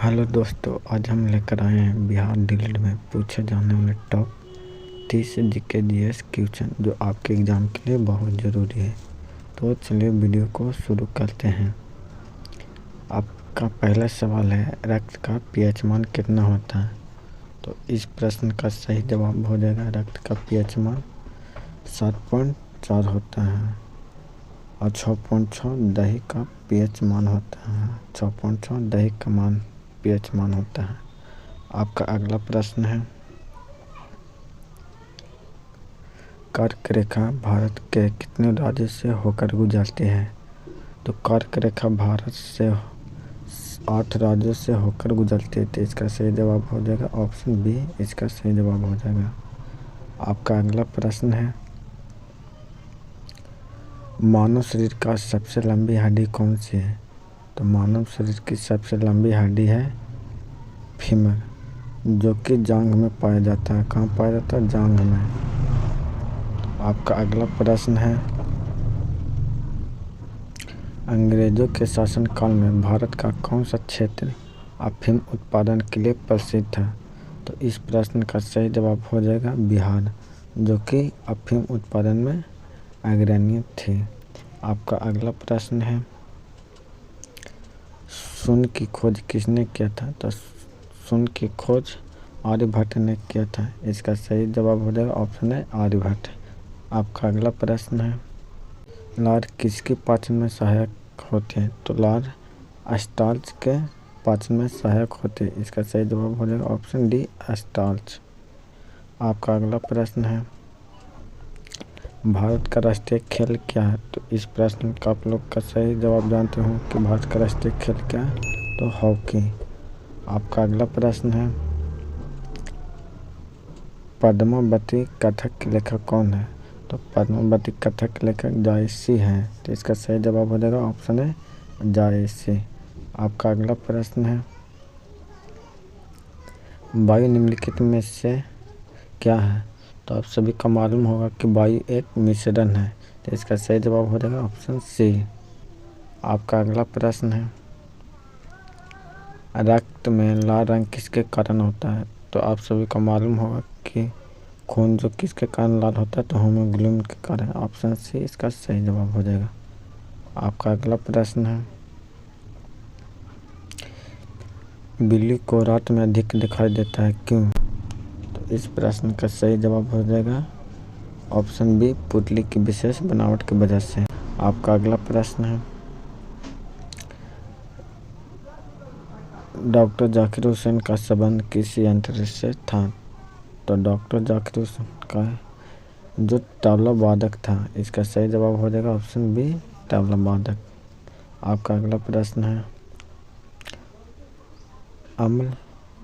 Hello दोस्तों, आज हम लेकर आए हैं बिहार डीएलएड में पूछे जाने वाले टॉप 30 जीके जीएस क्वेश्चन जो आपके एग्ज़ाम के लिए बहुत ज़रूरी है। तो चलिए वीडियो को शुरू करते हैं। आपका पहला सवाल है, रक्त का पीएच मान कितना होता है? तो इस प्रश्न का सही जवाब हो जाएगा रक्त का पीएच मान 7.4 होता है और 6.6 दही का पीएच मान होता है। 6.6 दही का पीएच मान होता है। आपका अगला प्रश्न है, कर्क रेखा भारत के कितने राज्यों से होकर गुजरती है? तो कर्क रेखा भारत से 8 राज्यों से होकर गुजरती है। तो इसका सही जवाब हो जाएगा ऑप्शन बी, इसका सही जवाब हो जाएगा। आपका अगला प्रश्न है, मानव शरीर का सबसे लंबी हड्डी कौन सी है? तो मानव शरीर की सबसे लंबी हड्डी है फीमर, जो कि जांघ में पाया जाता है। कहाँ पाया जाता है? जांघ में। आपका अगला प्रश्न है, अंग्रेजों के शासनकाल में भारत का कौन सा क्षेत्र अफीम उत्पादन के लिए प्रसिद्ध था? तो इस प्रश्न का सही जवाब हो जाएगा बिहार, जो कि अफीम उत्पादन में अग्रणी थे। आपका अगला प्रश्न है, शून्य की खोज किसने किया था? तो शून्य की खोज आर्यभट्ट ने किया था। इसका सही जवाब हो जाएगा ऑप्शन है आर्यभट्ट। आपका अगला प्रश्न है, लार किसके पाचन में सहायक होते हैं? तो लार स्टार्च के पाचन में सहायक होते हैं। इसका सही जवाब हो जाएगा ऑप्शन डी, स्टार्च। आपका अगला प्रश्न है, भारत का राष्ट्रीय खेल क्या है? तो इस प्रश्न का आप लोग का सही जवाब जानते हो कि भारत का राष्ट्रीय खेल क्या है? तो हॉकी। आपका अगला प्रश्न है, पद्मावती कथक के लेखक कौन है? तो पद्मावती कथक के लेखक जायसी हैं। तो इसका सही जवाब हो जाएगा ऑप्शन है जायसी। आपका अगला प्रश्न है, वायु निम्नलिखित में से क्या है? तो आप सभी को मालूम होगा कि वायु एक मिश्रण है। तो इसका सही जवाब हो जाएगा ऑप्शन सी। आपका अगला प्रश्न है, रक्त में लाल रंग किसके कारण होता है? तो आप सभी को मालूम होगा कि खून जो किसके कारण लाल होता है? तो हीमोग्लोबिन के कारण। ऑप्शन सी इसका सही जवाब हो जाएगा। आपका अगला प्रश्न है, बिल्ली को रात में अधिक दिखाई देता है, क्यों? तो इस प्रश्न का सही जवाब हो जाएगा ऑप्शन बी, पुतली की विशेष बनावट की वजह से। आपका अगला प्रश्न है, डॉक्टर जाकिर हुसैन का संबंध किस यंत्र से था? तो डॉक्टर जाकिर हुसैन का जो तबला वादक था। इसका सही जवाब हो जाएगा ऑप्शन बी, तबला वादक। आपका अगला प्रश्न है, अम्ल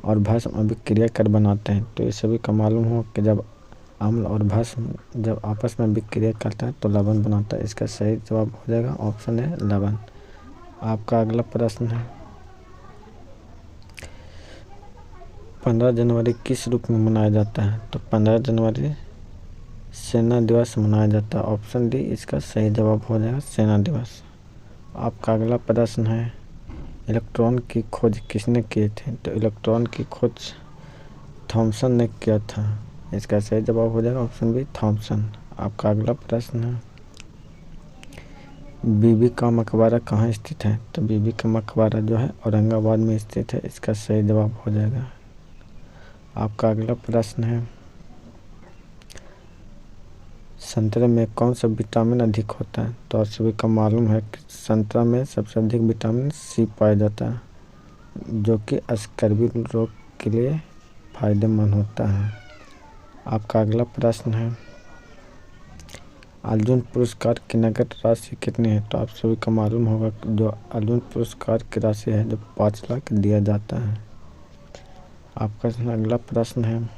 और भस्म अभिक्रिया कर बनाते हैं। तो ये सभी का मालूम हो कि जब अम्ल और भस्म जब आपस में अभिक्रिया करता है तो लवण बनाता है। इसका सही जवाब हो जाएगा ऑप्शन है लवण। आपका अगला प्रश्न है, 15 जनवरी किस रूप में मनाया जाता है? तो 15 जनवरी सेना दिवस मनाया जाता है। ऑप्शन डी इसका सही जवाब हो जाएगा सेना दिवस। आपका अगला प्रश्न है, इलेक्ट्रॉन की खोज किसने किए थे? तो इलेक्ट्रॉन की खोज थॉमसन ने किया था। इसका सही जवाब हो जाएगा ऑप्शन बी, थॉमसन। आपका अगला प्रश्न है, बीबी का मकबरा कहाँ स्थित है? तो बीबी का मकबरा जो है औरंगाबाद में स्थित है। इसका सही जवाब हो जाएगा। आपका अगला प्रश्न है, संतरे में कौन सा विटामिन अधिक होता है? तो आप सभी को मालूम है कि संतरा में सबसे अधिक विटामिन सी पाया जाता है, जो कि स्कर्वी रोग के लिए फायदेमंद होता है। आपका अगला प्रश्न है, अर्जुन पुरस्कार की नकद राशि कितनी है? तो आप सभी को मालूम होगा कि जो अर्जुन पुरस्कार की राशि है जो 5 लाख दिया जाता है। आपका अगला प्रश्न है,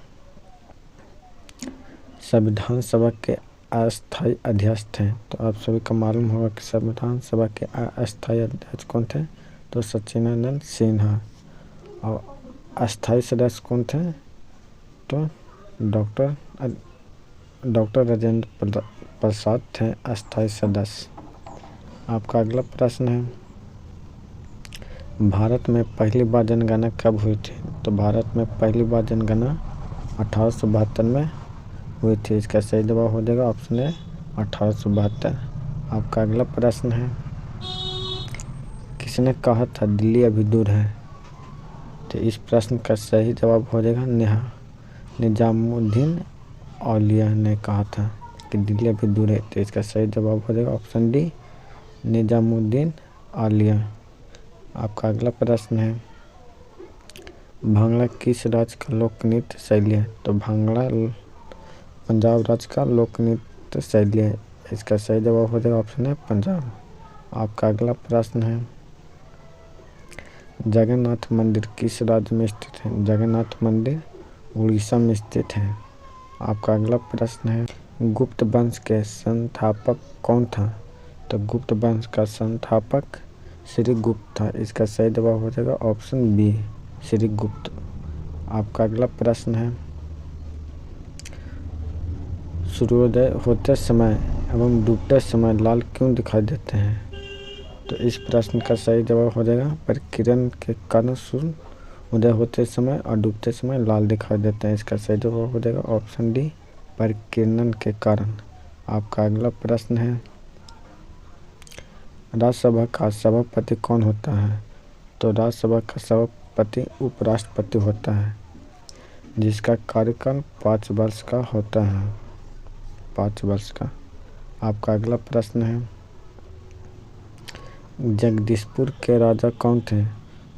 संविधान सभा के अस्थायी अध्यक्ष हैं। तो आप सभी को मालूम होगा कि संविधान सभा के अस्थायी अध्यक्ष कौन थे? तो सच्चिदानंद सिन्हा। और अस्थायी सदस्य कौन थे? तो डॉक्टर राजेंद्र प्रसाद थे अस्थायी सदस्य। आपका अगला प्रश्न है, भारत में पहली बार जनगणना कब हुई थी? तो भारत में पहली बार जनगणना 1872 में हुई थी। इसका सही जवाब हो जाएगा ऑप्शन ए 1872। आपका अगला प्रश्न है, किसने कहा था दिल्ली अभी दूर है? तो इस प्रश्न का सही जवाब हो जाएगा निजामुद्दीन औलिया ने कहा था कि दिल्ली अभी दूर है। तो इसका सही जवाब हो जाएगा ऑप्शन डी निजामुद्दीन औलिया। आपका अगला प्रश्न है, भांगड़ा किस राज्य का लोक नृत्य शैली है? तो भांगड़ा पंजाब राज्य का लोक नृत्य शैली है। इसका सही जवाब हो जाएगा ऑप्शन है पंजाब। आपका अगला प्रश्न है, जगन्नाथ मंदिर किस राज्य में स्थित है? जगन्नाथ मंदिर उड़ीसा में स्थित है। आपका अगला प्रश्न है, गुप्त वंश के संस्थापक कौन था? तो गुप्त वंश का संस्थापक श्रीगुप्त था। इसका सही जवाब हो जाएगा ऑप्शन बी श्रीगुप्त। आपका अगला प्रश्न है, सूर्योदय होते समय एवं डूबते समय लाल क्यों दिखाई देते हैं? तो इस प्रश्न का सही जवाब हो जाएगा परिकिरण के कारण सूर्योदय होते समय और डूबते समय लाल दिखाई देते हैं। इसका सही जवाब हो जाएगा ऑप्शन डी परिकिरण के कारण। आपका अगला प्रश्न है, राज्यसभा का सभापति कौन होता है? तो राज्यसभा का सभापति उपराष्ट्रपति होता है, जिसका कार्यकाल 5 वर्ष का होता है, 5 वर्ष का। आपका अगला प्रश्न है, जगदीशपुर के राजा कौन थे?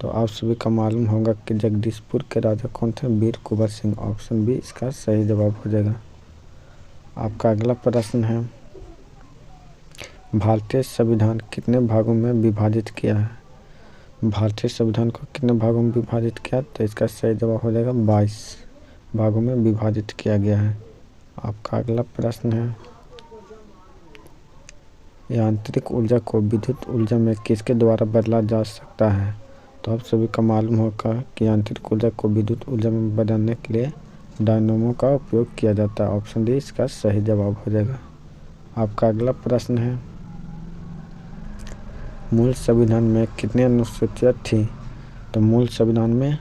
तो आप सभी को मालूम होगा कि जगदीशपुर के राजा कौन थे? वीर कुंवर सिंह। ऑप्शन बी इसका सही जवाब हो जाएगा। आपका अगला प्रश्न है, भारतीय संविधान कितने भागों में विभाजित किया है? भारतीय संविधान को कितने भागों में विभाजित किया? तो इसका सही जवाब हो जाएगा 22 भागों में विभाजित किया गया है। आपका अगला प्रश्न है, यांत्रिक ऊर्जा को विद्युत ऊर्जा में किसके द्वारा बदला जा सकता है? तो आप सभी को मालूम होगा कि यांत्रिक ऊर्जा को विद्युत ऊर्जा में बदलने के लिए डायनामो का उपयोग किया जाता है। ऑप्शन डी इसका सही जवाब हो जाएगा। आपका अगला प्रश्न है, मूल संविधान में कितनी अनुसूचियाँ थी? तो मूल संविधान में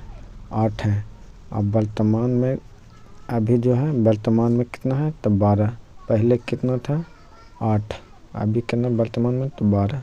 8 है। अब वर्तमान में अभी जो है वर्तमान में कितना है? तो 12। पहले कितना था? 8। अभी कितना वर्तमान में? तो 12।